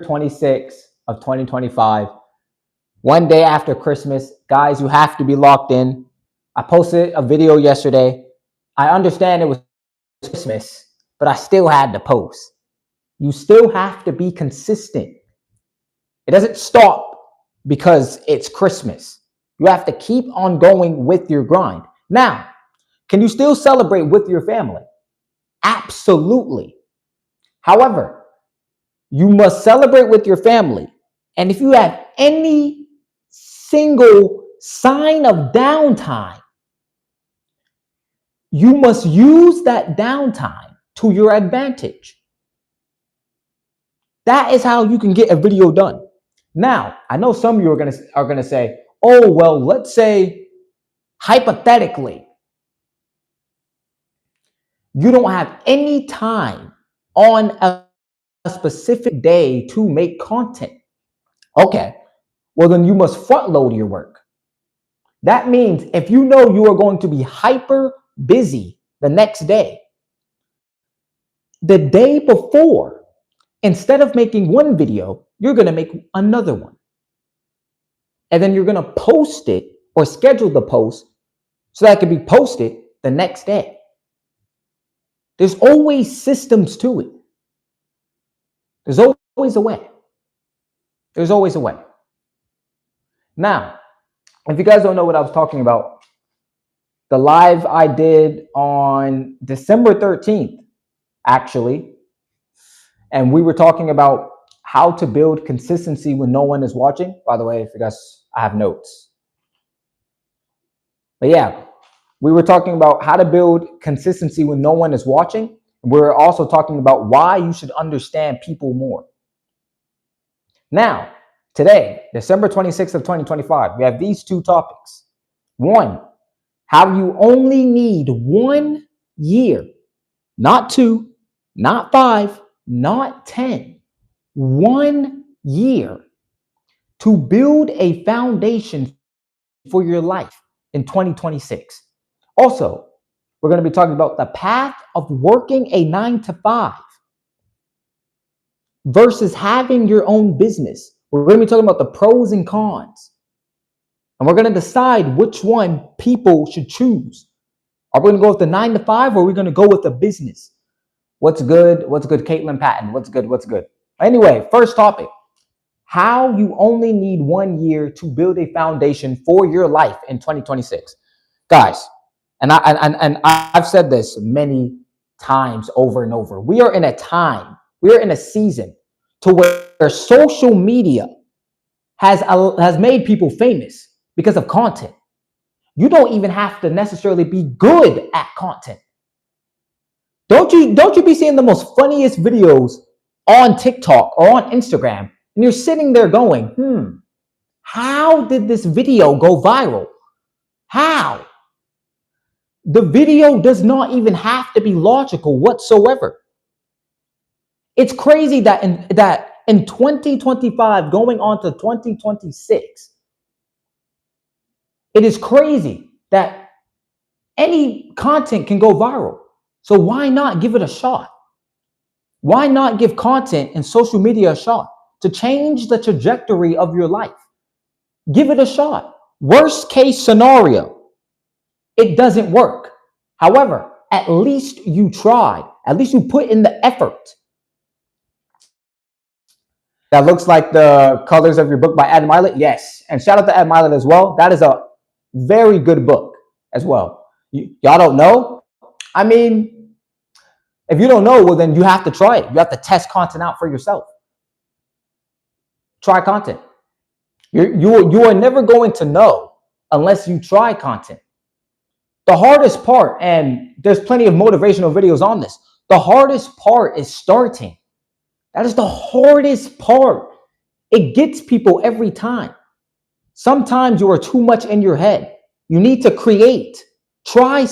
26th of 2025, one day after Christmas. Guys, you have to be locked in. I posted a video yesterday. I understand it was Christmas, but I still had to post. You still have to be consistent. It doesn't stop because it's Christmas. You have to keep on going with your grind. Now, can you still celebrate with your family? Absolutely. However, you must celebrate with your family. And if you have any single sign of downtime, you must use that downtime to your advantage. That is how you can get a video done. Now, I know some of you are gonna say, "Oh, well, let's say hypothetically, you don't have any time on a specific day to make content." Okay, well then you must front load your work. That means if you know you are going to be hyper busy the next day, the day before, instead of making one video, you're going to make another one. And then you're going to post it or schedule the post so that it can be posted the next day. There's always systems to it. There's always a way. There's always a way. Now, if you guys don't know what I was talking about, the live I did on December 13th, actually, and we were talking about how to build consistency when no one is watching. By the way, if you guys, I have notes. But yeah, we were talking about how to build consistency when no one is watching. We're also talking about why you should understand people more. Now, today, December 26th of 2025, we have these two topics. One, how you only need 1 year, not 2, not 5, not 10, 1 year to build a foundation for your life in 2026. Also, we're going to be talking about the path of working a 9-to-5 versus having your own business. We're going to be talking about the pros and cons. And we're going to decide which one people should choose. Are we going to go with the 9-to-5 or are we going to go with the business? What's good? What's good, Caitlin Patton? What's good? What's good? Anyway, first topic. How you only need 1 year to build a foundation for your life in 2026. Guys, and I've said this many times over and over. We are in a time, we are in a season to where social media has made people famous because of content. You don't even have to necessarily be good at content. Don't you be seeing the most funniest videos on TikTok or on Instagram, and you're sitting there going, how did this video go viral? How? The video does not even have to be logical whatsoever. It's crazy that in 2025 going on to 2026, it is crazy that any content can go viral. So why not give it a shot? Why not give content and social media a shot to change the trajectory of your life? Give it a shot. Worst case scenario, it doesn't work. However, at least you tried. At least you put in the effort. That looks like the colors of your book by Ed Mylett. Yes. And shout out to Ed Mylett as well. That is a very good book as well. Y'all don't know? I mean, if you don't know, well, then you have to try it. You have to test content out for yourself. Try content. You are never going to know unless you try content. The hardest part, and there's plenty of motivational videos on this, the hardest part is starting. That is the hardest part. It gets people every time. Sometimes you are too much in your head. You need to create. Try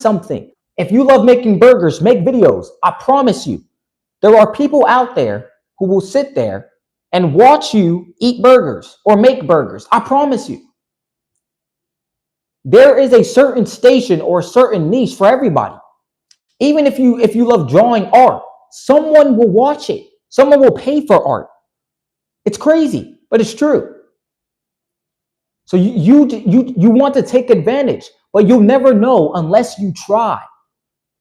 something. If you love making burgers, make videos. I promise you, there are people out there who will sit there and watch you eat burgers or make burgers. I promise you. There is a certain station or a certain niche for everybody. Even if you love drawing art, someone will watch it Someone will pay for art. It's crazy, but it's true. So you want to take advantage, but you'll never know unless you try.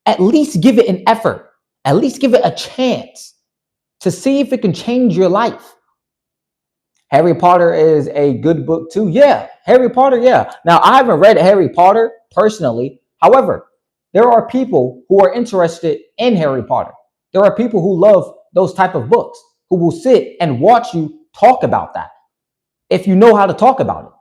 At least give it an effort. At least give it a chance to see if it can change your life. Harry Potter is a good book too. Yeah, Harry Potter, yeah. Now, I haven't read Harry Potter personally. However, there are people who are interested in Harry Potter. There are people who love those type of books, who will sit and watch you talk about that if you know how to talk about it.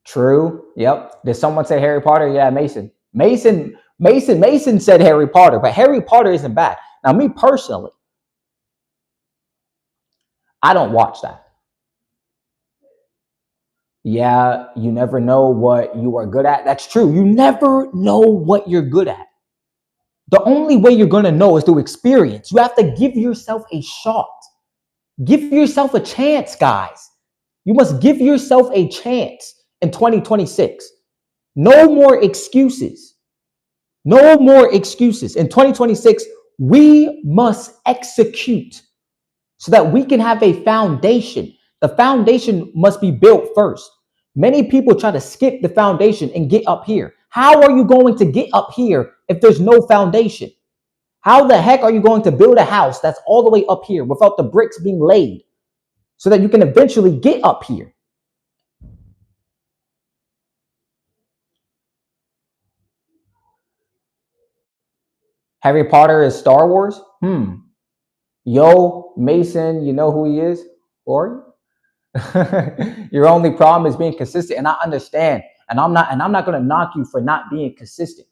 True. Yep. Did someone say Harry Potter? Yeah, Mason. Mason said Harry Potter, but Harry Potter isn't bad. Now, me personally, I don't watch that. Yeah, you never know what you are good at. That's true. You never know what you're good at. The only way you're going to know is through experience. You have to give yourself a shot. Give yourself a chance, guys. You must give yourself a chance in 2026. No more excuses. No more excuses. In 2026, we must execute so that we can have a foundation. The foundation must be built first. Many people try to skip the foundation and get up here. How are you going to get up here if there's no foundation? How the heck are you going to build a house that's all the way up here without the bricks being laid so that you can eventually get up here? Harry Potter is Star Wars? Yo, Mason, you know who he is? Or your only problem is being consistent, and I understand. And I'm not going to knock you for not being consistent.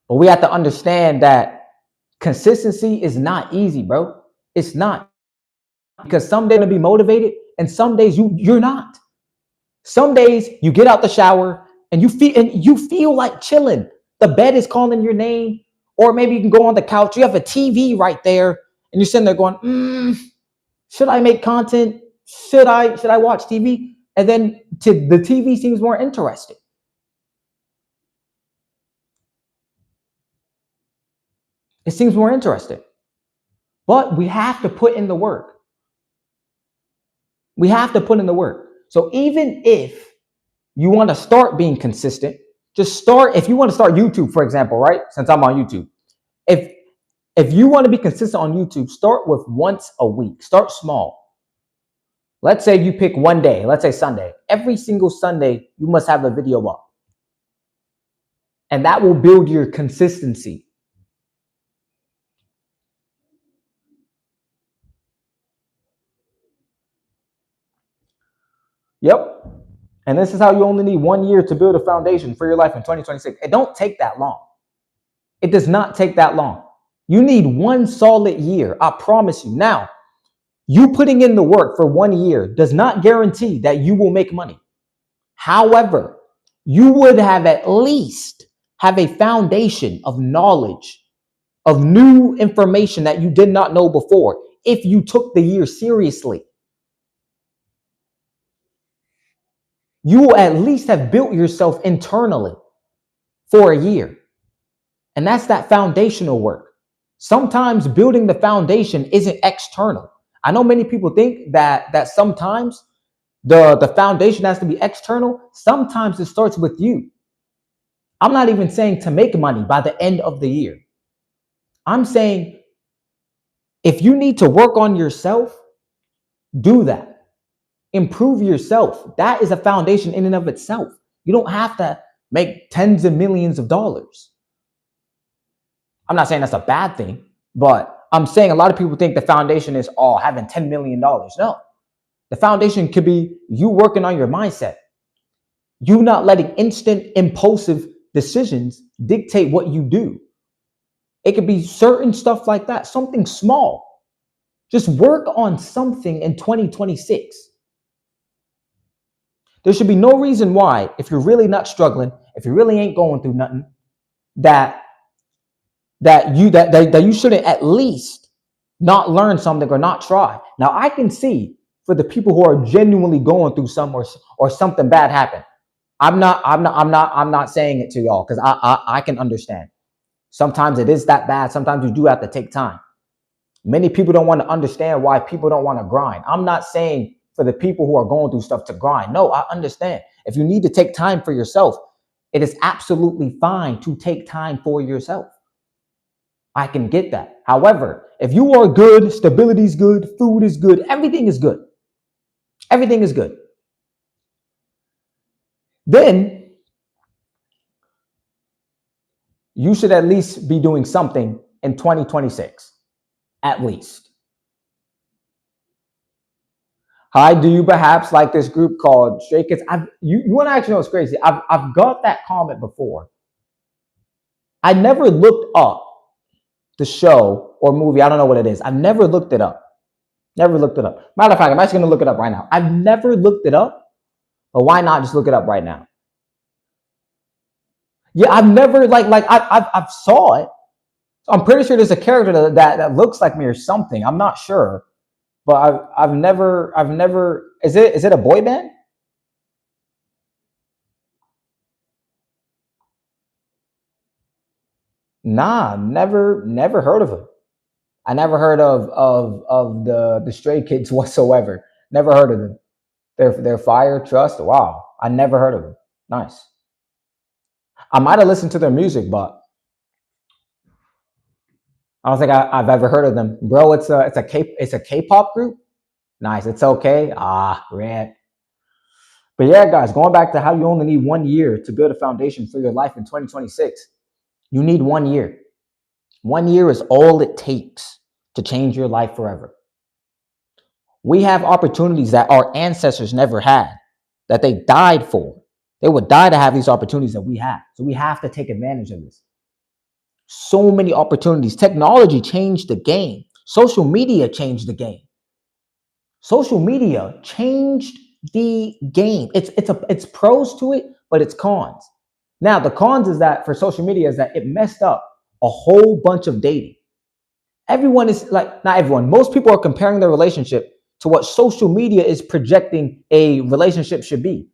But we have to understand that consistency is not easy, bro. It's not, because some days you're gonna be motivated, and some days you're not. Some days you get out the shower and you feel like chilling. The bed is calling your name, or maybe you can go on the couch. You have a TV right there, and you're sitting there going, should I make content? Should I watch TV? And then the TV seems more interesting. It seems more interesting. But we have to put in the work. We have to put in the work. So even if you want to start being consistent, just start. If you want to start YouTube, for example, right? Since I'm on YouTube, if if you want to be consistent on YouTube, start with once a week. Start small. Let's say you pick one day, let's say Sunday. Every single Sunday, you must have a video up. And that will build your consistency. Yep. And this is how you only need 1 year to build a foundation for your life in 2026. It don't take that long. It does not take that long. You need 1 solid year. I promise you. Now, you putting in the work for 1 year does not guarantee that you will make money. However, you would have at least have a foundation of knowledge, of new information that you did not know before, if you took the year seriously. You will at least have built yourself internally for a year. And that's that foundational work. Sometimes building the foundation isn't external. I know many people think that sometimes the foundation has to be external. Sometimes it starts with you. I'm not even saying to make money by the end of the year. I'm saying if you need to work on yourself, do that. Improve yourself. That is a foundation in and of itself. You don't have to make tens of millions of dollars. I'm not saying that's a bad thing, but I'm saying a lot of people think the foundation is all having $10 million. No, the foundation could be you working on your mindset, you not letting instant impulsive decisions dictate what you do. It could be certain stuff like that, something small. Just work on something in 2026. There should be no reason why, if you're really not struggling, if you really ain't going through nothing, that you shouldn't at least not learn something or not try. Now, I can see for the people who are genuinely going through or something bad happened. I'm not saying it to y'all because I can understand. Sometimes it is that bad. Sometimes you do have to take time. Many people don't want to understand why people don't want to grind. I'm not saying for the people who are going through stuff to grind. No, I understand. If you need to take time for yourself, it is absolutely fine to take time for yourself. I can get that. However, if you are good, stability is good, food is good, everything is good. Everything is good. Then you should at least be doing something in 2026. At least. Hi, do you perhaps like this group called Stray Kids? You want to actually know what's crazy? I've got that comment before. I never looked up the show or movie. I don't know what it is. I've never looked it up. Never looked it up. Matter of fact, I'm actually going to look it up right now. I've never looked it up, but why not just look it up right now? Yeah, I've never I've saw it. I'm pretty sure there's a character that looks like me or something. I'm not sure, but I've never. Is it a boy band? Nah, never heard of it. I never heard of the Stray Kids whatsoever. Never heard of them. They're Fire Trust. Wow, I never heard of them. Nice. I might have listened to their music, but I don't think I've ever heard of them, bro. It's a K-pop group. Nice. It's okay. Red. But yeah, guys, going back to how you only need 1 year to build a foundation for your life in 2026. You need 1 year. 1 year is all it takes to change your life forever. We have opportunities that our ancestors never had, that they died for. They would die to have these opportunities that we have. So we have to take advantage of this. So many opportunities. Technology changed the game. Social media changed the game. Social media changed the game. It's pros to it, but it's cons. Now, the cons is that for social media is that it messed up a whole bunch of dating. Everyone is like, not everyone, most people are comparing their relationship to what social media is projecting a relationship should be.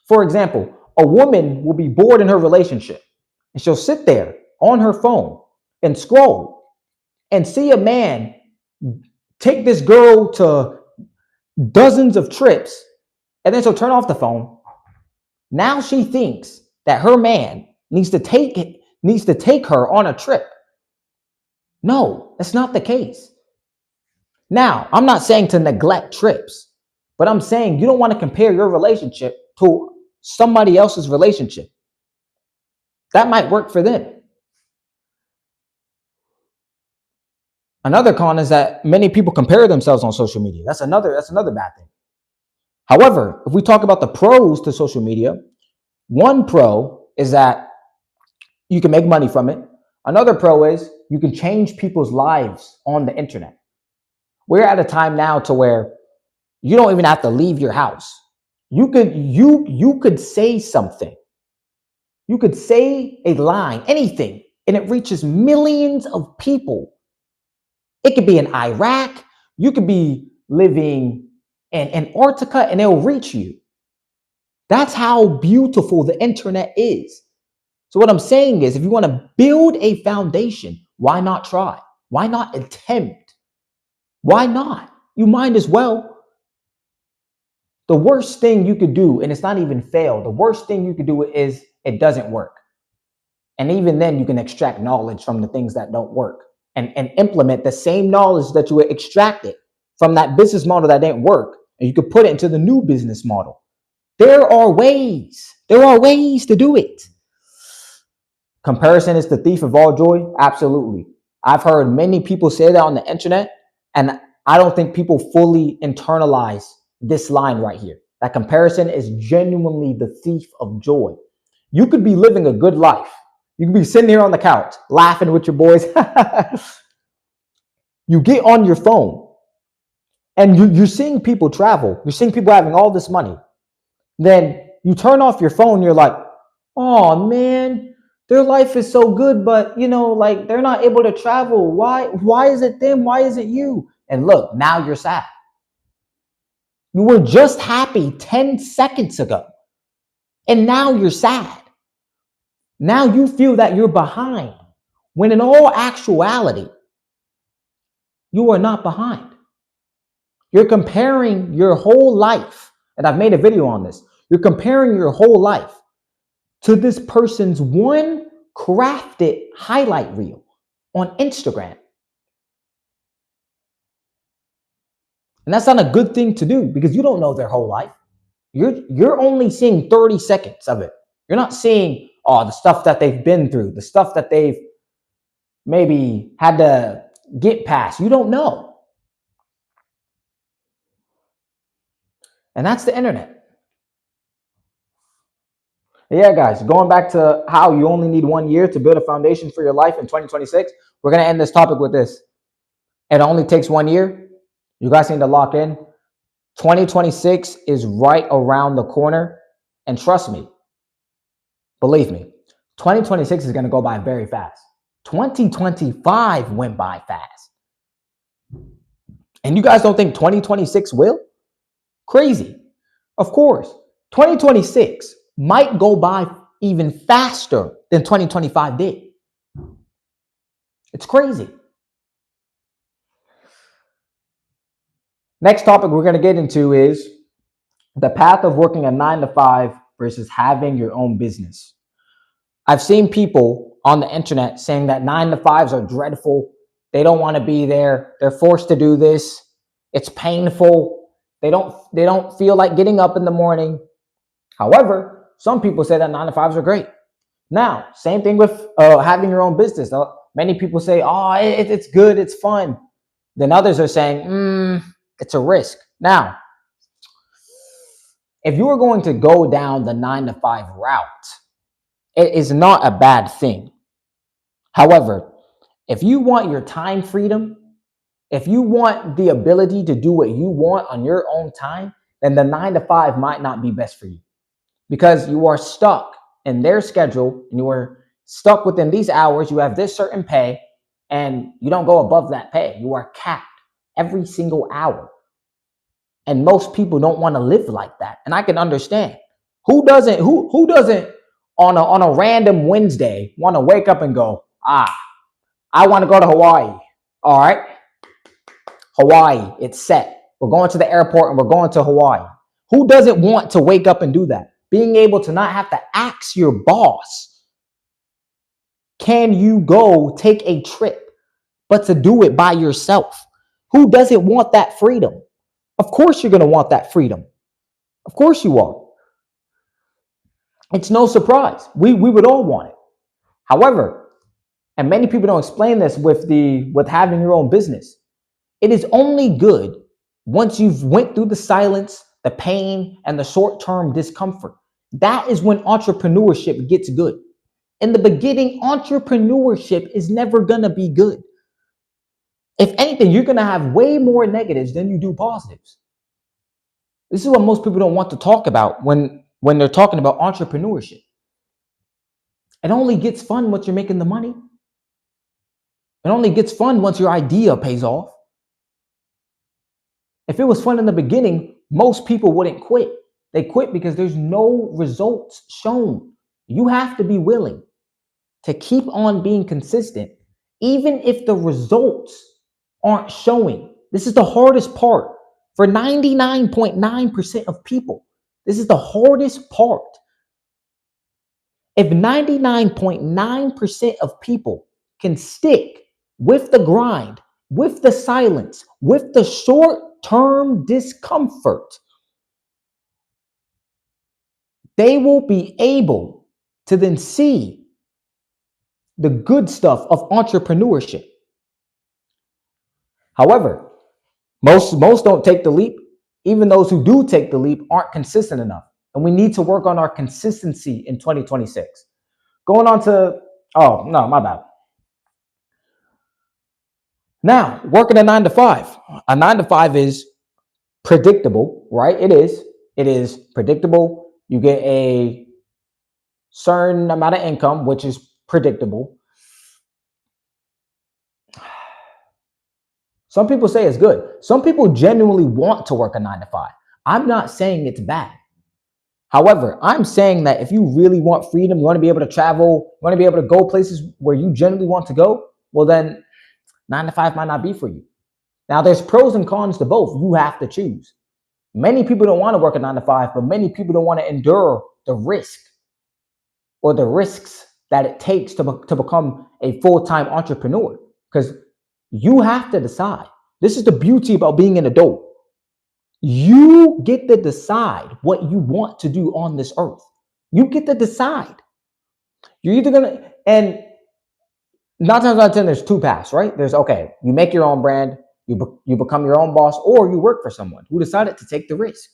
For example, a woman will be bored in her relationship and she'll sit there on her phone and scroll and see a man take this girl to dozens of trips, and then she'll turn off the phone. Now she thinks that her man needs to take her on a trip. No, that's not the case. Now, I'm not saying to neglect trips, but I'm saying you don't want to compare your relationship to somebody else's relationship. That might work for them. Another con is that many people compare themselves on social media. That's another bad thing. However, if we talk about the pros to social media, one pro is that you can make money from it. Another pro is you can change people's lives on the internet. We're at a time now to where you don't even have to leave your house. You could say something. You could say a line, anything, and it reaches millions of people. It could be in Iraq. You could be living in Antarctica and it'll reach you. That's how beautiful the internet is. So what I'm saying is, if you want to build a foundation, why not try? Why not attempt? Why not? You might as well. The worst thing you could do, and it's not even fail, the worst thing you could do is it doesn't work. And even then you can extract knowledge from the things that don't work and implement the same knowledge that you extracted from that business model that didn't work. And you could put it into the new business model. There are ways to do it. Comparison is the thief of all joy. Absolutely. I've heard many people say that on the internet, and I don't think people fully internalize this line right here. That comparison is genuinely the thief of joy. You could be living a good life. You could be sitting here on the couch, laughing with your boys. You get on your phone and you're seeing people travel. You're seeing people having all this money. Then you turn off your phone. You're like, oh man, their life is so good, but like they're not able to travel. Why is it them? Why is it you? And look, now you're sad. You were just happy 10 seconds ago. And now you're sad. Now you feel that you're behind. When in all actuality, you are not behind. You're comparing your whole life. And I've made a video on this. You're comparing your whole life to this person's one crafted highlight reel on Instagram. And that's not a good thing to do because you don't know their whole life. You're only seeing 30 seconds of it. You're not seeing the stuff that they've been through, the stuff that they've maybe had to get past. You don't know. And that's the internet. Yeah, guys, going back to how you only need 1 year to build a foundation for your life in 2026, we're going to end this topic with this. It only takes 1 year. You guys need to lock in. 2026 is right around the corner. And trust me, believe me, 2026 is going to go by very fast. 2025 went by fast. And you guys don't think 2026 will? Crazy. Of course, 2026 might go by even faster than 2025 did. It's crazy. Next topic we're going to get into is the path of working a 9 to 5 versus having your own business. I've seen people on the internet saying that 9 to 5s are dreadful. They don't want to be there. They're forced to do this. It's painful. They don't feel like getting up in the morning. However, some people say that 9 to 5s are great. Now, same thing with having your own business. Many people say, it's good, it's fun. Then others are saying, it's a risk. Now, if you are going to go down the 9 to 5 route, it is not a bad thing. However, if you want your time freedom, if you want the ability to do what you want on your own time, then the 9 to 5 might not be best for you because you are stuck in their schedule and you are stuck within these hours. You have this certain pay and you don't go above that pay. You are capped every single hour. And most people don't want to live like that. And I can understand. Who doesn't on a random Wednesday want to wake up and go, I want to go to Hawaii. All right. Hawaii, it's set. We're going to the airport and we're going to Hawaii. Who doesn't want to wake up and do that? Being able to not have to ask your boss, can you go take a trip, but to do it by yourself? Who doesn't want that freedom? Of course you're going to want that freedom. Of course you are. It's no surprise. We would all want it. However, and many people don't explain this with having your own business. It is only good once you've went through the silence, the pain, and the short-term discomfort. That is when entrepreneurship gets good. In the beginning, entrepreneurship is never going to be good. If anything, you're going to have way more negatives than you do positives. This is what most people don't want to talk about when they're talking about entrepreneurship. It only gets fun once you're making the money. It only gets fun once your idea pays off. If it was fun in the beginning, most people wouldn't quit. They quit because there's no results shown. You have to be willing to keep on being consistent, even if the results aren't showing. This is the hardest part for 99.9% of people. This is the hardest part. If 99.9% of people can stick with the grind, with the silence, with the short-term discomfort, they will be able to then see the good stuff of entrepreneurship. However, most don't take the leap. Even those who do take the leap aren't consistent enough. And we need to work on our consistency in 2026. Going on to, oh, no, my bad. Now, working a 9 to 5. A 9 to 5 is predictable, right? It is predictable. You get a certain amount of income, which is predictable. Some people say it's good. Some people genuinely want to work a 9 to 5. I'm not saying it's bad. However, I'm saying that if you really want freedom, you want to be able to travel, you want to be able to go places where you generally want to go, well, then 9 to 5 might not be for you. Now, there's pros and cons to both. You have to choose. Many people don't want to work a 9 to 5, but many people don't want to endure the risk or the risks that it takes to become a full-time entrepreneur, because you have to decide. This is the beauty about being an adult. You get to decide what you want to do on this earth. You get to decide. You're either gonna, and 9 times out of 10, there's two paths, right? There's, okay, you make your own brand, you become your own boss, or you work for someone who decided to take the risk.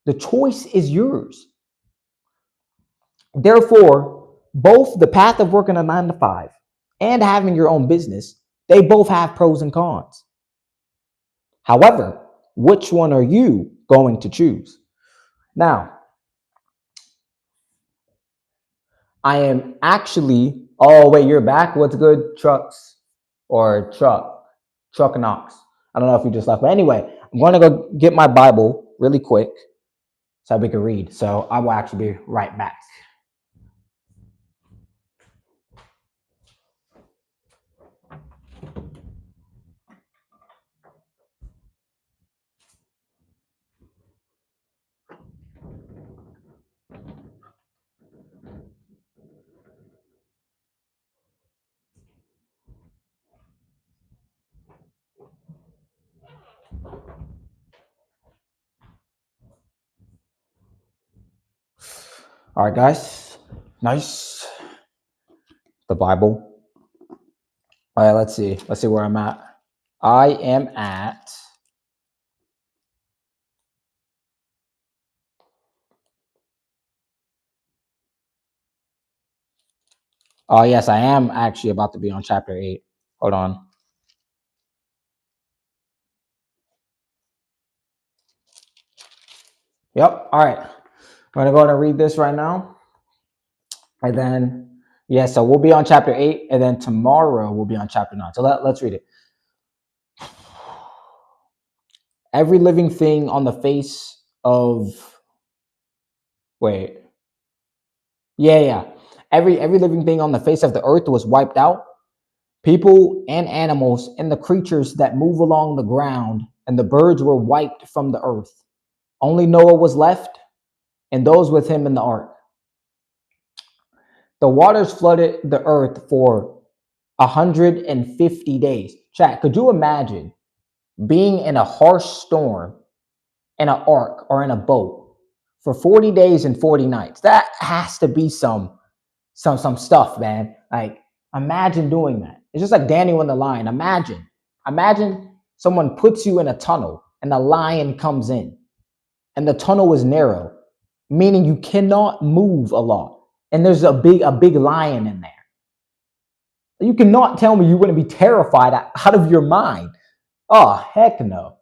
The choice is yours. Therefore, both the path of working a 9 to 5 and having your own business, they both have pros and cons. However, which one are you going to choose? Now, I am actually, oh wait, you're back? What's good, Trucks? Or Truck Knox. I don't know if you just left, but anyway, I'm going to go get my Bible really quick so we can read. So I will actually be right back. All right, guys. Nice. The Bible. All right, let's see. Let's see where I'm at. I am at oh yes, I am actually about to be on chapter 8. Hold on. Yep. All right. I'm gonna go ahead and read this right now. And then yeah, so we'll be on chapter 8, and then tomorrow we'll be on chapter 9. So let's read it. Every living thing on the face of wait. Yeah. Every living thing on the face of the earth was wiped out. People and animals and the creatures that move along the ground, and the birds were wiped from the earth. Only Noah was left, and those with him in the ark. The waters flooded the earth for 150 days. Chat, could you imagine being in a harsh storm in an ark or in a boat for 40 days and 40 nights? That has to be some stuff, man. Like, imagine doing that. It's just like Daniel in the lion. Imagine someone puts you in a tunnel and a lion comes in, and the tunnel is narrow, meaning you cannot move a lot, and there's a big lion in there. You cannot tell me you wouldn't be terrified out of your mind. Oh, heck no.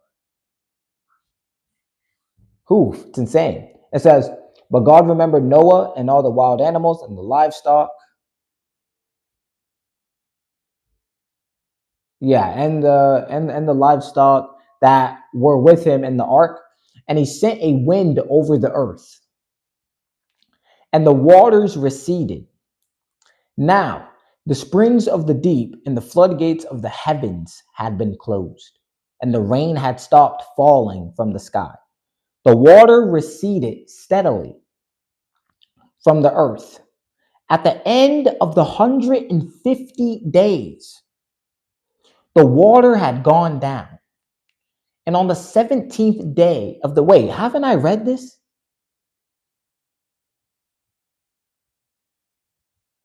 Oof, it's insane. It says, but God remembered Noah and all the wild animals and the livestock. Yeah, and the livestock that were with him in the ark, and he sent a wind over the earth, and the waters receded. Now, the springs of the deep and the floodgates of the heavens had been closed, and the rain had stopped falling from the sky. The water receded steadily from the earth. At the end of the 150 days, the water had gone down. And on the 17th day of the wait, haven't I read this?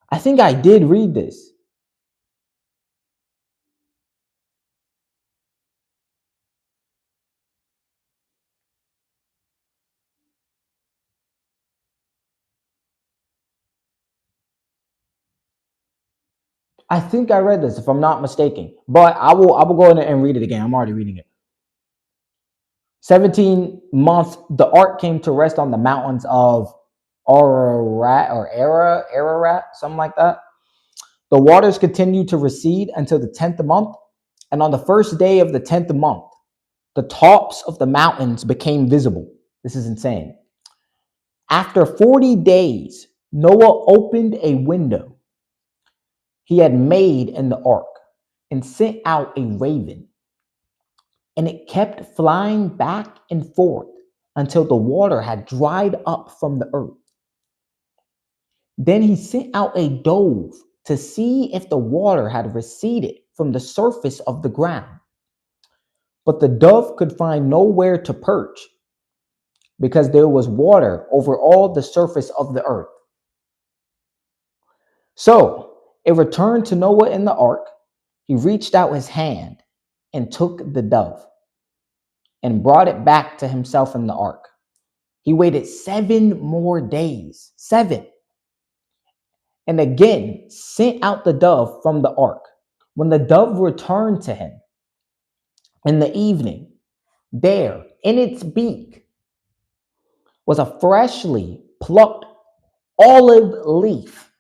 I think I did read this. I think I read this, if I'm not mistaken. But I will go ahead and read it again. I'm already reading it. 17 months, the ark came to rest on the mountains of Ararat, something like that. The waters continued to recede until the 10th month, and on the first day of the 10th month, the tops of the mountains became visible. This is insane. After 40 days, Noah opened a window he had made in the ark and sent out a raven, and it kept flying back and forth until the water had dried up from the earth. Then he sent out a dove to see if the water had receded from the surface of the ground. But the dove could find nowhere to perch because there was water over all the surface of the earth. So it returned to Noah in the ark. He reached out his hand and took the dove and brought it back to himself in the ark. He waited 7 more days, 7, and again sent out the dove from the ark. When the dove returned to him in the evening, there in its beak was a freshly plucked olive leaf.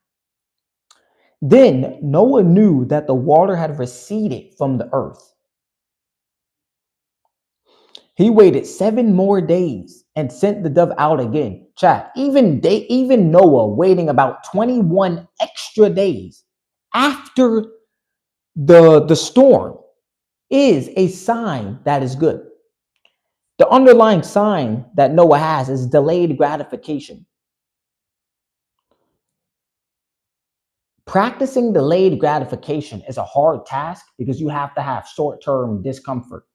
Then Noah knew that the water had receded from the earth. He waited 7 more days and sent the dove out again. Chat, even Noah waiting about 21 extra days after the storm is a sign that is good. The underlying sign that Noah has is delayed gratification. Practicing delayed gratification is a hard task because you have to have short-term discomfort.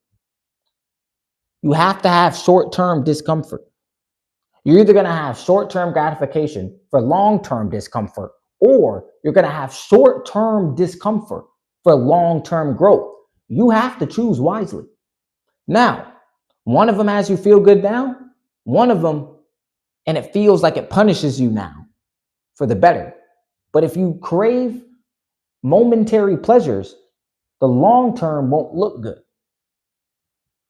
You have to have short-term discomfort. You're either going to have short-term gratification for long-term discomfort, or you're going to have short-term discomfort for long-term growth. You have to choose wisely. Now, one of them has you feel good now, one of them, and it feels like it punishes you now for the better. But if you crave momentary pleasures, the long term won't look good.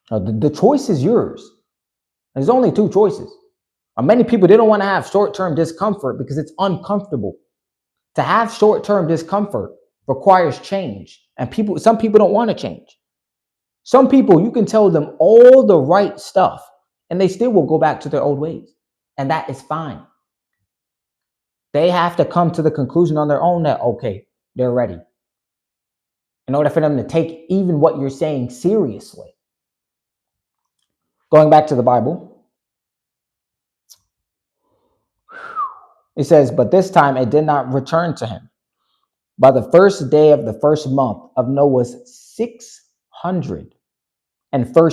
The choice is yours. There's only 2 choices. Many people, they don't want to have short-term discomfort because it's uncomfortable. To have short-term discomfort requires change. And some people don't want to change. Some people, you can tell them all the right stuff and they still will go back to their old ways. And that is fine. They have to come to the conclusion on their own that, okay, they're ready. In order for them to take even what you're saying seriously. Going back to the Bible. It says, but this time it did not return to him. By the first day of the first month of Noah's 601st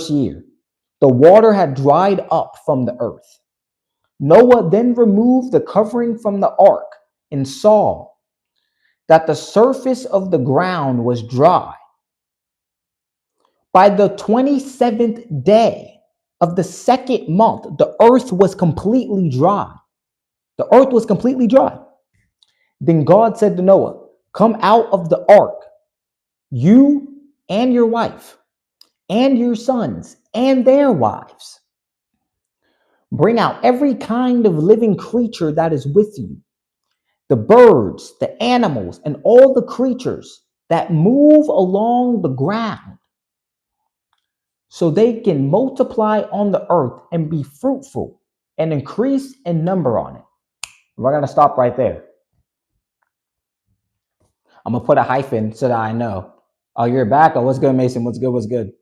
year, the water had dried up from the earth. Noah then removed the covering from the ark and saw that the surface of the ground was dry. By the 27th day of the second month, the earth was completely dry. The earth was completely dry. Then God said to Noah, come out of the ark, you and your wife, and your sons, and their wives. Bring out every kind of living creature that is with you, the birds, the animals, and all the creatures that move along the ground, so they can multiply on the earth and be fruitful and increase in number on it. We're going to stop right there. I'm going to put a hyphen so that I know. Oh, you're back? Oh, what's good, Mason? What's good? What's good?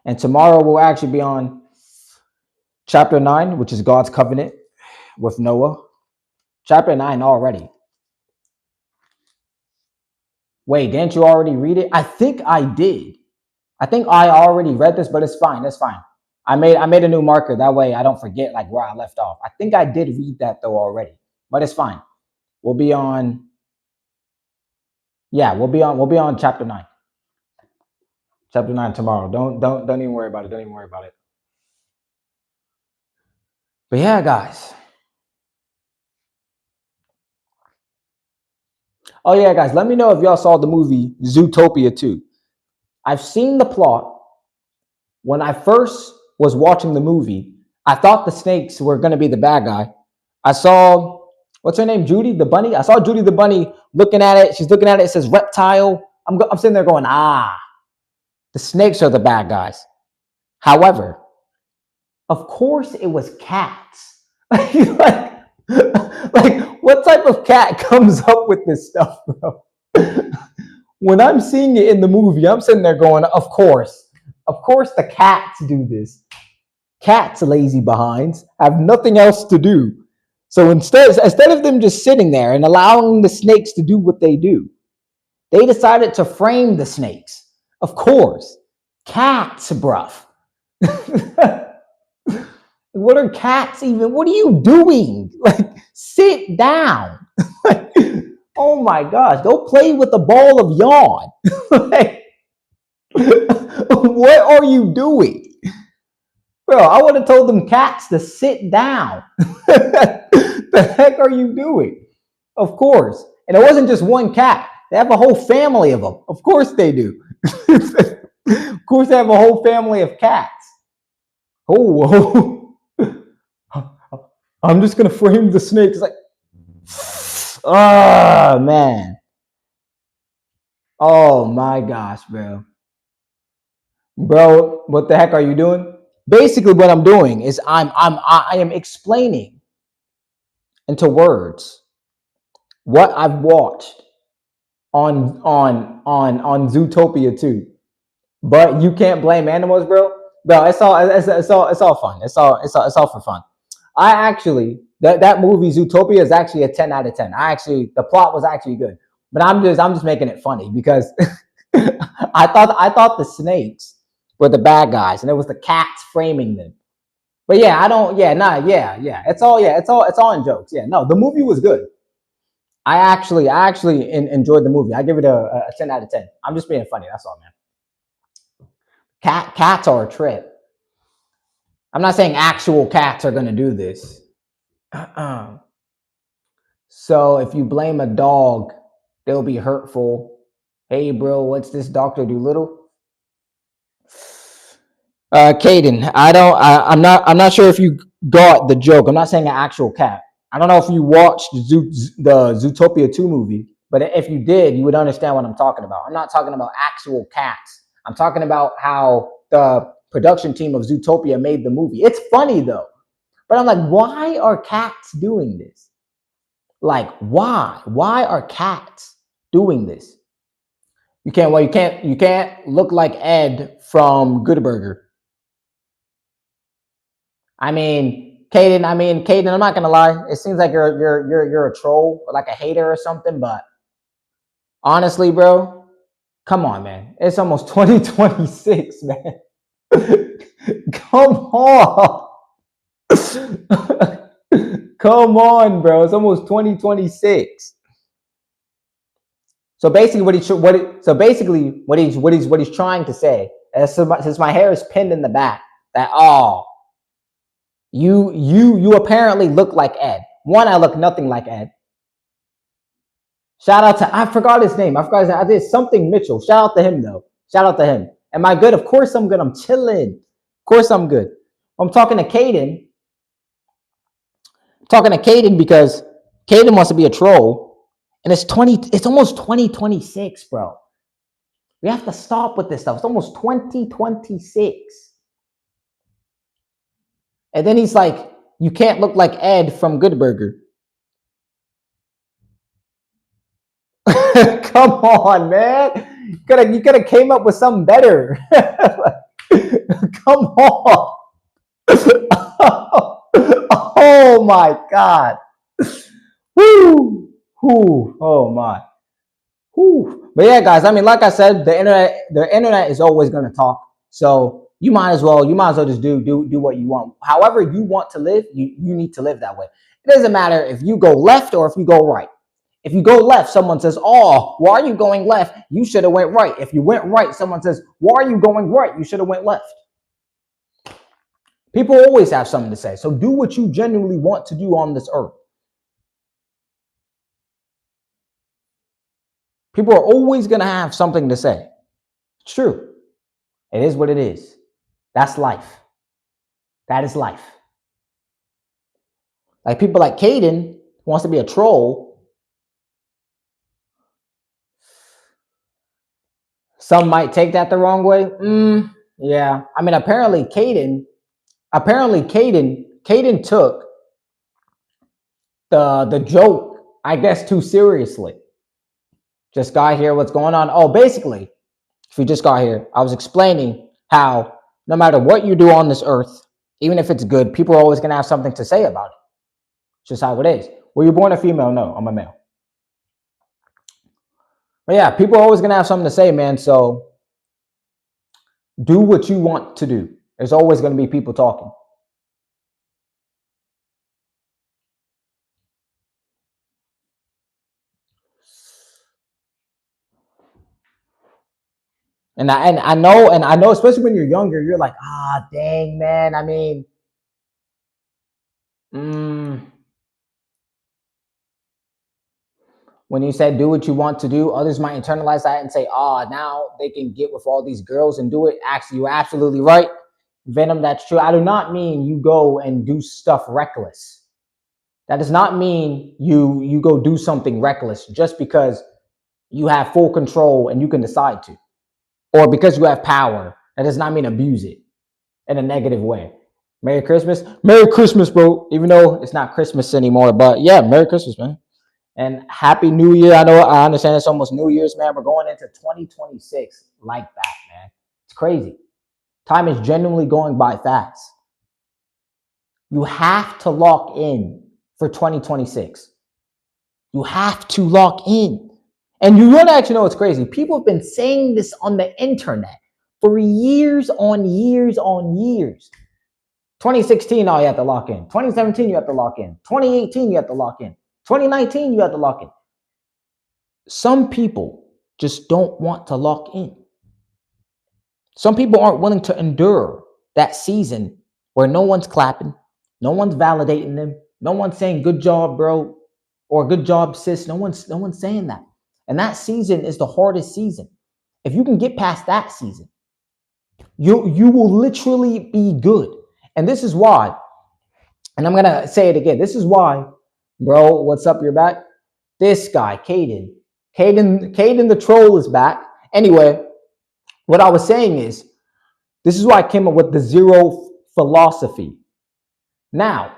And tomorrow we'll actually be on chapter 9, which is God's covenant with Noah. Chapter 9 already. Wait, didn't you already read it? I think I did. I think I already read this, but it's fine. That's fine. I made a new marker. That way I don't forget like where I left off. I think I did read that though already, but it's fine. We'll be on chapter 9. Chapter 9 tomorrow. Don't even worry about it. Don't even worry about it. But yeah, guys. Oh yeah, guys, let me know if y'all saw the movie Zootopia 2. I've seen the plot. When I first was watching the movie, I thought the snakes were going to be the bad guy. I saw, what's her name? Judy the bunny. I saw Judy the bunny looking at it. She's looking at it. It says reptile. I'm sitting there going, the snakes are the bad guys. However, of course it was cats. like, like, what type of cat comes up with this stuff, bro? When I'm seeing it in the movie, I'm sitting there going, of course. Of course the cats do this. Cats, lazy behinds, have nothing else to do. So instead of them just sitting there and allowing the snakes to do what they do, they decided to frame the snakes. Of course. Cats, bruv. What are cats even? What are you doing? Like, sit down. Like, oh my gosh, go play with a ball of yarn. Like, what are you doing? Bro, I would have told them cats to sit down. The heck are you doing? Of course. And it wasn't just one cat. They have a whole family of them. Of course they do. Of course they have a whole family of cats. Oh, I'm just going to frame the snake. It's like, oh, man. Oh, my gosh, bro. Bro, what the heck are you doing? Basically, what I'm doing is I am explaining into words what I've watched on Zootopia 2. But you can't blame animals, bro. Bro, it's all fun. It's all for fun. I actually that movie Zootopia is actually a 10 out of 10. The plot was actually good. But I'm just making it funny because I thought the snakes were the bad guys and it was the cats framing them. But yeah, I don't yeah. It's all in jokes. Yeah, no, the movie was good. I actually enjoyed the movie. I give it a 10 out of 10. I'm just being funny. That's all, man. Cats are a trip. I'm not saying actual cats are gonna do this. So if you blame a dog, they'll be hurtful. Hey, bro, what's this, Dr. Doolittle? Caden, I'm not sure if you got the joke. I'm not saying an actual cat. I don't know if you watched the Zootopia 2 movie, but if you did, you would understand what I'm talking about. I'm not talking about actual cats. I'm talking about how the production team of Zootopia made the movie. It's funny though, but I'm like, why are cats doing this? Like, why? Why are cats doing this? You can't look like Ed from Good Burger. I mean, Caden, I'm not gonna lie. It seems like you're a troll or like a hater or something, but honestly, bro, come on, man. It's almost 2026, man. Come on. Come on, bro. It's almost 2026. So basically, what he's trying to say, since my hair is pinned in the back, that you apparently look like Ed. One, I look nothing like Ed. Shout out to, I forgot his name. I did something Mitchell. Shout out to him though. Shout out to him. Am I good? Of course I'm good. I'm chilling. Of course I'm good. I'm talking to Caden. Because Caden wants to be a troll, and it's almost 2026, bro. We have to stop with this stuff. It's almost 2026. And then he's like, you can't look like Ed from Good Burger. Come on, man. You could have came up with something better. Come on. Oh my God. Woo. Woo. Oh my. Woo. But yeah, guys, I mean, like I said, the internet is always gonna talk. So you might as well just do what you want. However you want to live, you need to live that way. It doesn't matter if you go left or if you go right. If you go left, someone says, "Oh, why are you going left? You should have went right." If you went right, someone says, "Why are you going right? You should have went left." People always have something to say. So do what you genuinely want to do on this earth. People are always going to have something to say. It's true. It is what it is. That's life. That is life. Like people like Caden wants to be a troll. Some might take that the wrong way. Yeah, I mean, Caden took the joke, I guess, too seriously. Just got here. What's going on? Oh, basically, if you just got here, I was explaining how no matter what you do on this earth, even if it's good, people are always gonna have something to say about it. It's just how it is. Were you born a female? No, I'm a male. But yeah, people are always gonna have something to say, man. So do what you want to do. There's always gonna be people talking. And I know, especially when you're younger, you're like, dang, man. I mean, mm, when you said do what you want to do, others might internalize that and say, now they can get with all these girls and do it. Actually, you're absolutely right, Venom. That's true. I do not mean you go and do stuff reckless. That does not mean you go do something reckless just because you have full control and you can decide to, or because you have power. That does not mean abuse it in a negative way. Merry Christmas, bro. Even though it's not Christmas anymore, but yeah, Merry Christmas, man. And Happy New Year. I understand it's almost New Year's, man. We're going into 2026 like that, man. It's crazy. Time is genuinely going by fast. You have to lock in for 2026. You have to lock in. And you want to actually know what's crazy. People have been saying this on the internet for years on years on years. 2016, you have to lock in. 2017, you have to lock in. 2018, you have to lock in. 2019, you have to lock in. Some people just don't want to lock in. Some people aren't willing to endure that season where no one's clapping, no one's validating them, no one's saying good job, bro, or good job, sis. No one's saying that. And that season is the hardest season. If you can get past that season, you will literally be good. And this is why, and I'm gonna say it again. This is why, bro. What's up? You're back. This guy, Caden the troll is back. Anyway, what I was saying is, this is why I came up with the zero philosophy. Now,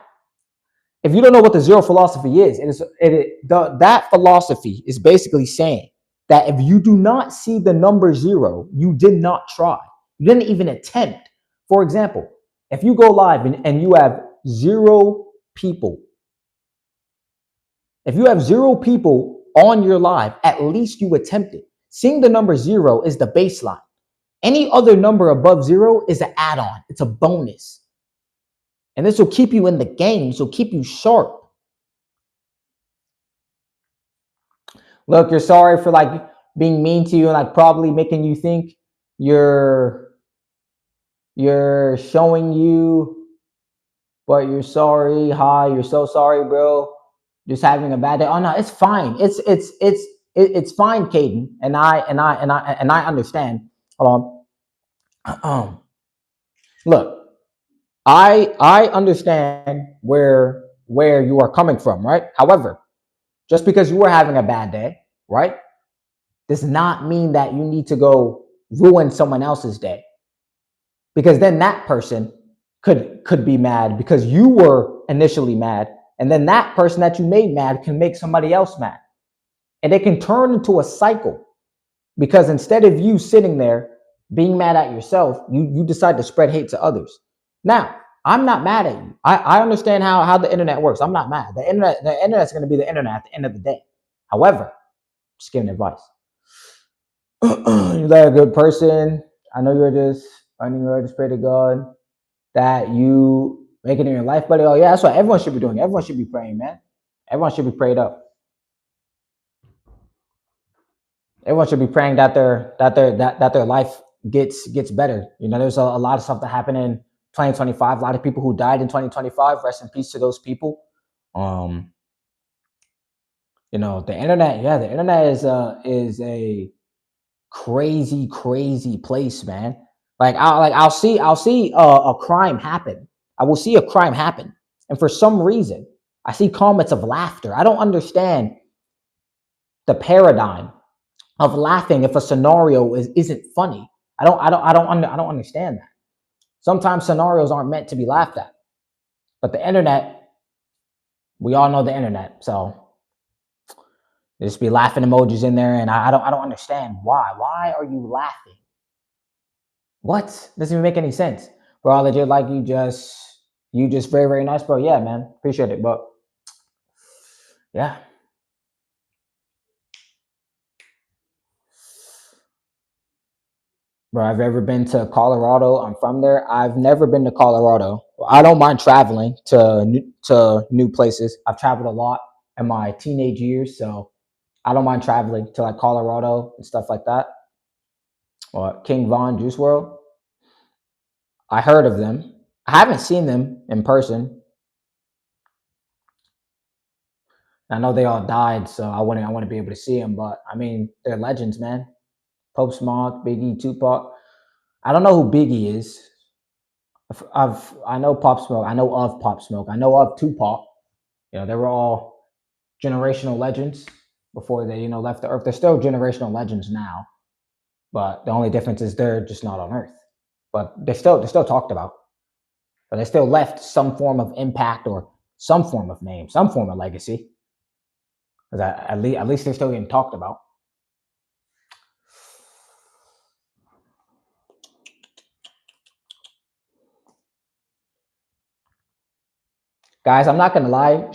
if you don't know what the zero philosophy is, that philosophy is basically saying that if you do not see the number zero, you did not try. You didn't even attempt. For example, if you go live and you have 0 people, if you have 0 people on your live, at least you attempted. Seeing the number 0 is the baseline. Any other number above 0 is an add-on. It's a bonus. And this will keep you in the game. This will keep you sharp. Look, you're sorry for like being mean to you and like probably making you think you're showing you, but you're sorry. Hi, you're so sorry, bro. Just having a bad day. Oh no, it's fine. It's fine, Caden. And I understand. Hold on. Look, I understand where you are coming from, right? However, just because you are having a bad day, right, does not mean that you need to go ruin someone else's day. Because then that person could be mad because you were initially mad, and then that person that you made mad can make somebody else mad. And it can turn into a cycle, because instead of you sitting there being mad at yourself, you decide to spread hate to others. Now, I'm not mad at you. I understand how the internet works. I'm not mad. The internet's going to be the internet at the end of the day. However, just giving advice. You're a good person. I know you're just finding your just pray to God that you make it in your life, buddy. Oh yeah, that's what everyone should be doing. Everyone should be praying, man. Everyone should be prayed up. Everyone should be praying that their life gets better. You know, there's a lot of stuff that happened in 2025. A lot of people who died in 2025. Rest in peace to those people. You know, the internet. Yeah, the internet is a crazy place, man. Like I'll see a crime happen. I will see a crime happen, and for some reason, I see comments of laughter. I don't understand the paradigm of laughing if a scenario isn't funny. I don't understand that. Sometimes scenarios aren't meant to be laughed at. But the internet, we all know the internet. So there's be laughing emojis in there, and I don't understand why. Why are you laughing? What? Doesn't even make any sense. Bro, legit, like you just very, very nice, bro. Yeah, man. Appreciate it. But yeah. Bro, I've ever been to Colorado. I'm from there. I've never been to Colorado. I don't mind traveling to new places. I've traveled a lot in my teenage years, so I don't mind traveling to like Colorado and stuff like that. Or King Von Juice World. I heard of them. I haven't seen them in person. I know they all died, so I want to be able to see them. But I mean, they're legends, man. Pope Smoke, Biggie, Tupac. I don't know who Biggie is. I know Pop Smoke. I know of Pop Smoke. I know of Tupac. You know, they were all generational legends before they, left the earth. They're still generational legends now, but the only difference is they're just not on earth. But they're still talked about. But they still left some form of impact or some form of name, some form of legacy. Because at least they're still getting talked about. Guys, I'm not gonna lie.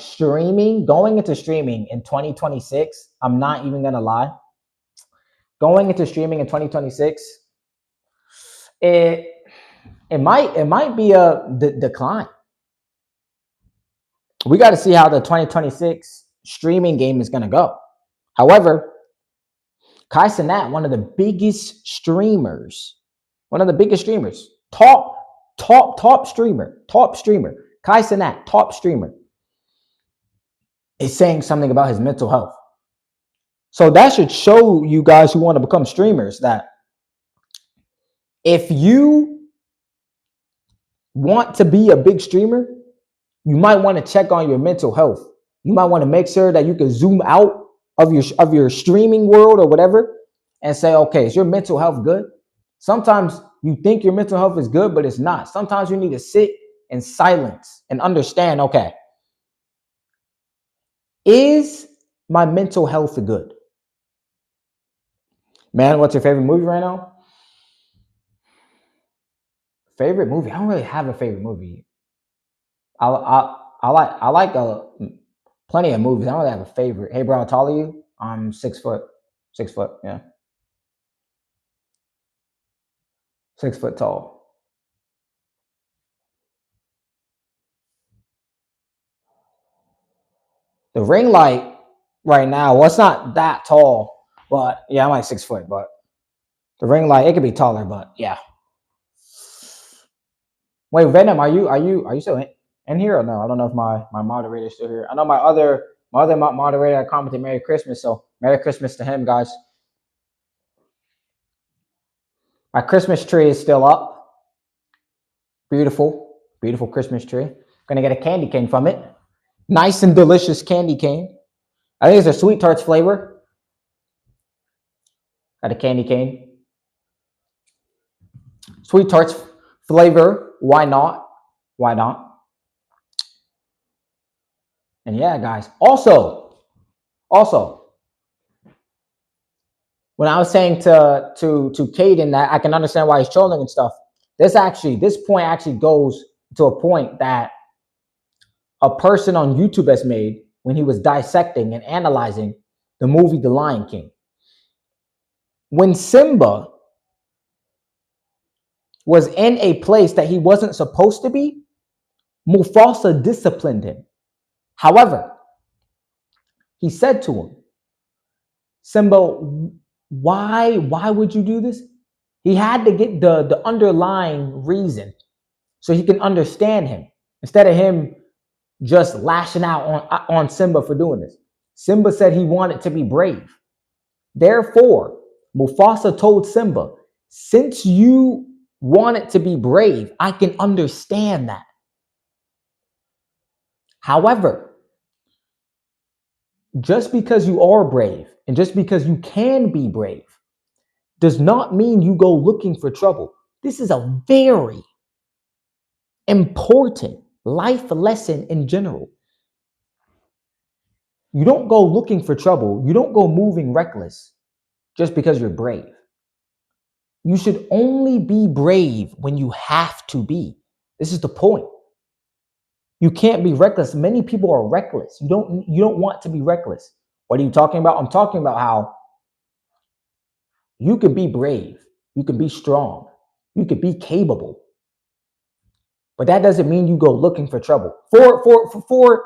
Going into streaming in 2026, I'm not even gonna lie. Going into streaming in 2026, it might be a decline. We got to see how the 2026 streaming game is gonna go. However, Kai Cenat, one of the biggest streamers, top streamer, Kai Cenat, top streamer, is saying something about his mental health. So that should show you guys who want to become streamers that if you want to be a big streamer, you might want to check on your mental health. You might want to make sure that you can zoom out of your streaming world or whatever and say, okay, is your mental health good? Sometimes you think your mental health is good, but it's not. Sometimes you need to sit in silence and understand, okay, is my mental health good? Man, what's your favorite movie right now? Favorite movie? I don't really have a favorite movie. I like plenty of movies. I don't really have a favorite. Hey, bro, how tall are you? I'm 6 foot. 6 foot, yeah. 6 foot tall. The ring light right now, well, it's not that tall, but yeah, I'm like 6 foot, but the ring light, it could be taller, but yeah. Wait, Venom, are you still in here or no? I don't know if my moderator is still here. I know my other moderator commented Merry Christmas, so Merry Christmas to him, guys. My Christmas tree is still up. Beautiful, beautiful Christmas tree. Gonna get a candy cane from it. Nice and delicious candy cane. I think it's a Sweet Tarts flavor. Got a candy cane. Sweet Tarts flavor. Why not? Why not? And yeah, guys. Also, when I was saying to Caden that I can understand why he's trolling and stuff, this point actually goes to a point that a person on YouTube has made when he was dissecting and analyzing the movie The Lion King. When Simba was in a place that he wasn't supposed to be, Mufasa disciplined him. However, he said to him, Simba, why would you do this? He had to get the underlying reason so he can understand him instead of him just lashing out on Simba for doing this. Simba said he wanted to be brave. Therefore, Mufasa told Simba, since you wanted to be brave, I can understand that. However, just because you are brave and just because you can be brave does not mean you go looking for trouble. This is a very important life lesson in general. You don't go looking for trouble. You don't go moving reckless just because you're brave. You should only be brave when you have to be. This is the point. You can't be reckless. Many people are reckless. You don't want to be reckless. What are you talking about? I'm talking about how you can be brave, you can be strong, you can be capable. But that doesn't mean you go looking for trouble. For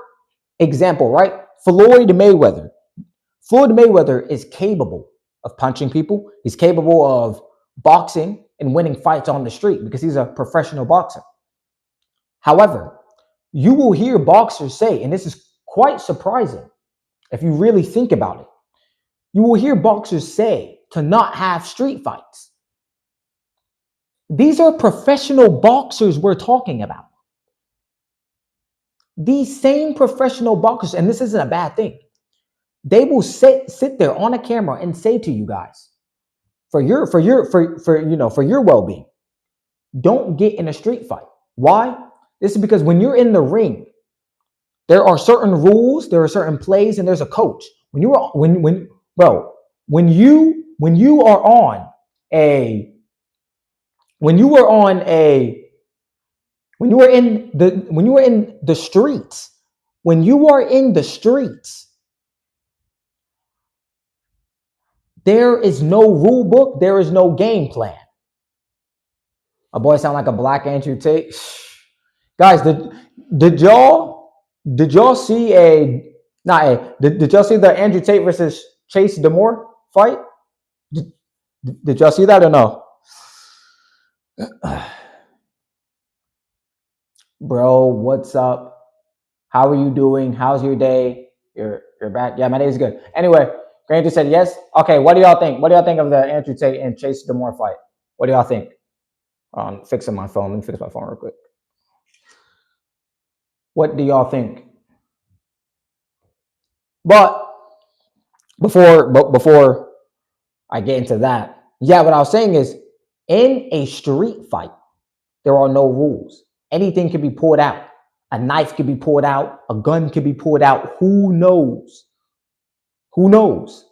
example, right? Floyd Mayweather. Floyd Mayweather is capable of punching people. He's capable of boxing and winning fights on the street because he's a professional boxer. However, you will hear boxers say, and this is quite surprising if you really think about it, you will hear boxers say to not have street fights. These are professional boxers we're talking about. These same professional boxers, and this isn't a bad thing, they will sit there on a camera and say to you guys, for your well-being, don't get in a street fight. Why? This is because when you're in the ring, there are certain rules, there are certain plays, and there's a coach. When you are when you are on a when you are in the streets, when you are in the streets, there is no rule book, there is no game plan. A boy sound like a black Andrew Tate. Guys, did y'all see did y'all see the Andrew Tate versus Chase Demore fight? Did y'all see that or no? Bro, what's up? How are you doing? How's your day? You're back. Yeah, my day is good. Anyway, Granger said yes. Okay, what do y'all think? What do y'all think of the Andrew Tate and Chase Demore fight? What do y'all think? Fixing my phone. Let me fix my phone real quick. What do y'all think? But before I get into that, yeah, what I was saying is, in a street fight, there are no rules. Anything can be pulled out. A knife can be pulled out. A gun can be pulled out. Who knows? Who knows?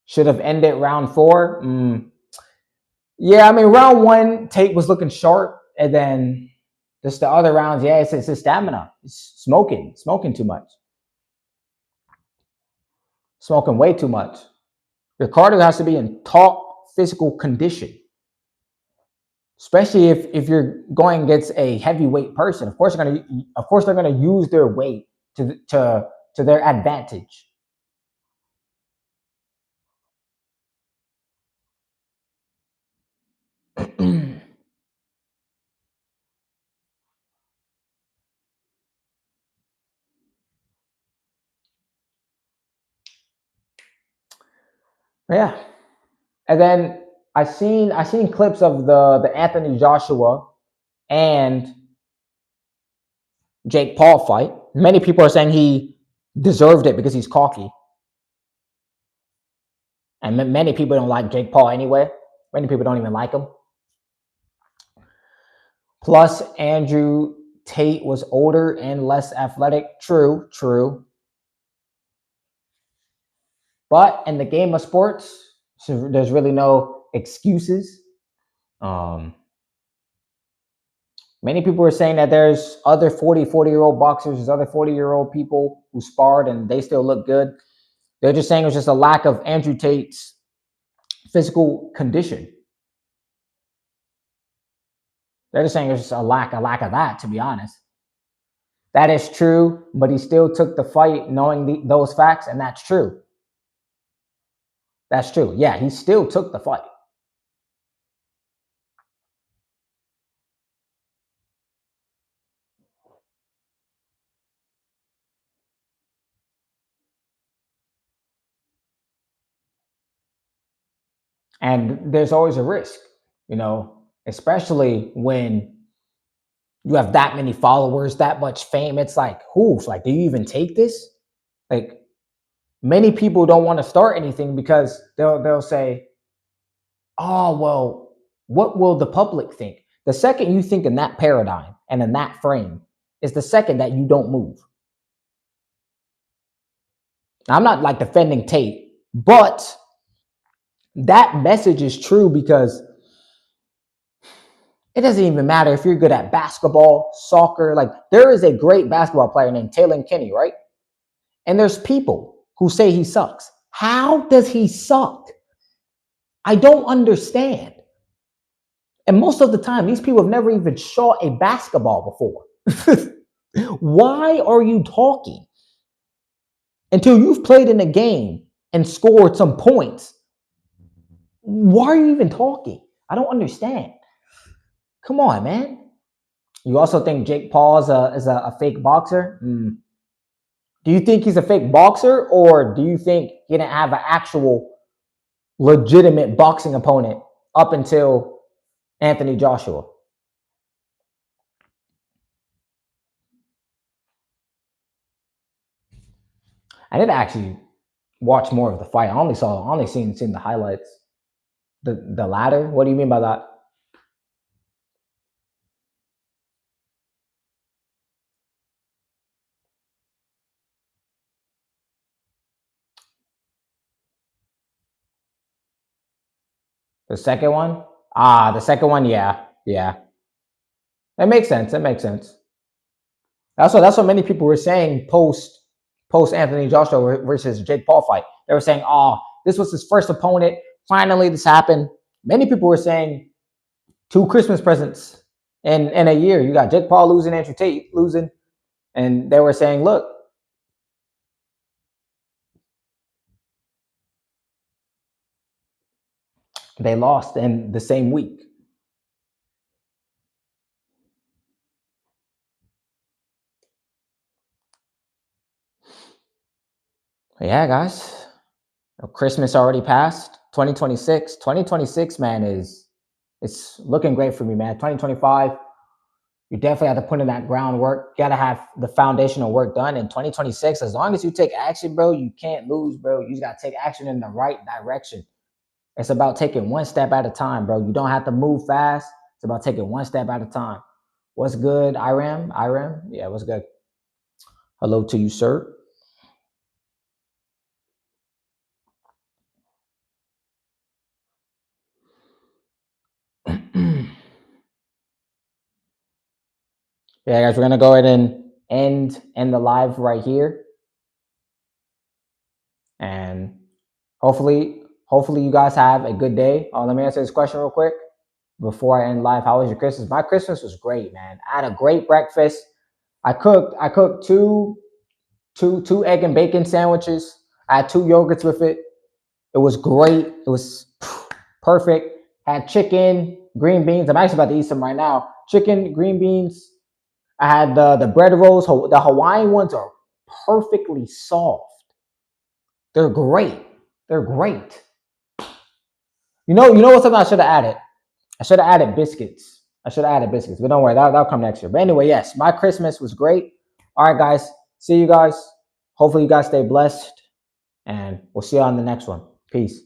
Should have ended round 4. Yeah, I mean, round 1, Tate was looking sharp, and then just the other rounds, yeah, it's his stamina. It's smoking too much. Smoking way too much. Your cardio has to be in top physical condition, especially if you're going against a heavyweight person. Of course, they're gonna use their weight to their advantage. Yeah, and then I seen clips of the Anthony Joshua and Jake Paul fight. Many people are saying he deserved it because he's cocky, and many people don't like Jake Paul anyway. Many people don't even like him. Plus, Andrew Tate was older and less athletic. True. But in the game of sports, there's really no excuses. Many people are saying that there's other 40-year-old boxers, there's other 40-year-old people who sparred and they still look good. They're just saying it's just a lack of Andrew Tate's physical condition. They're just saying it's just a lack of that, to be honest. That is true, but he still took the fight knowing those facts, and that's true. That's true. Yeah, he still took the fight. And there's always a risk, especially when you have that many followers, that much fame. It's like, do you even take this? Like, Many people don't want to start anything because they'll say, "Oh, well, what will the public think?" The second you think in that paradigm and in that frame is the second that you don't move. Now, I'm not like defending Tate, but that message is true because it doesn't even matter if you're good at basketball, soccer. Like, there is a great basketball player named Taylor Kinney, right? And there's people who say he sucks. How does he suck? I don't understand. And most of the time, these people have never even shot a basketball before. Why are you talking? Until you've played in a game and scored some points, why are you even talking? I don't understand. Come on, man. You also think Jake Paul is a fake boxer? Do you think he's a fake boxer, or do you think he didn't have an actual legitimate boxing opponent up until Anthony Joshua? I didn't actually watch more of the fight. I only seen the highlights. The ladder? What do you mean by that? The second one? The second one, yeah. Yeah. That makes sense. That makes sense. That's what many people were saying post Anthony Joshua versus Jake Paul fight. They were saying, "Oh, this was his first opponent. Finally, this happened." Many people were saying 2 Christmas presents in a year. You got Jake Paul losing, Andrew Tate losing, and they were saying, "Look, they lost in the same week." Yeah, guys. Christmas already passed. 2026. 2026, man, it's looking great for me, man. 2025, you definitely have to put in that groundwork. You gotta have the foundational work done. In 2026, as long as you take action, bro, you can't lose, bro. You just gotta take action in the right direction. It's about taking one step at a time, bro. You don't have to move fast. It's about taking one step at a time. What's good, Iram? Iram? Yeah, what's good? Hello to you, sir. Yeah, guys, we're gonna go ahead and end the live right here, and hopefully you guys have a good day. Let me answer this question real quick before I end live. How was your Christmas? My Christmas was great, man. I had a great breakfast. I cooked two egg and bacon sandwiches. I had 2 yogurts with it. It was great. It was perfect. Had chicken, green beans. I'm actually about to eat some right now. Chicken, green beans. I had the bread rolls. The Hawaiian ones are perfectly soft. They're great. They're great. You know what something I should have added? I should have added biscuits. But don't worry, that'll come next year. But anyway, yes, my Christmas was great. All right, guys. See you guys. Hopefully you guys stay blessed. And we'll see you on the next one. Peace.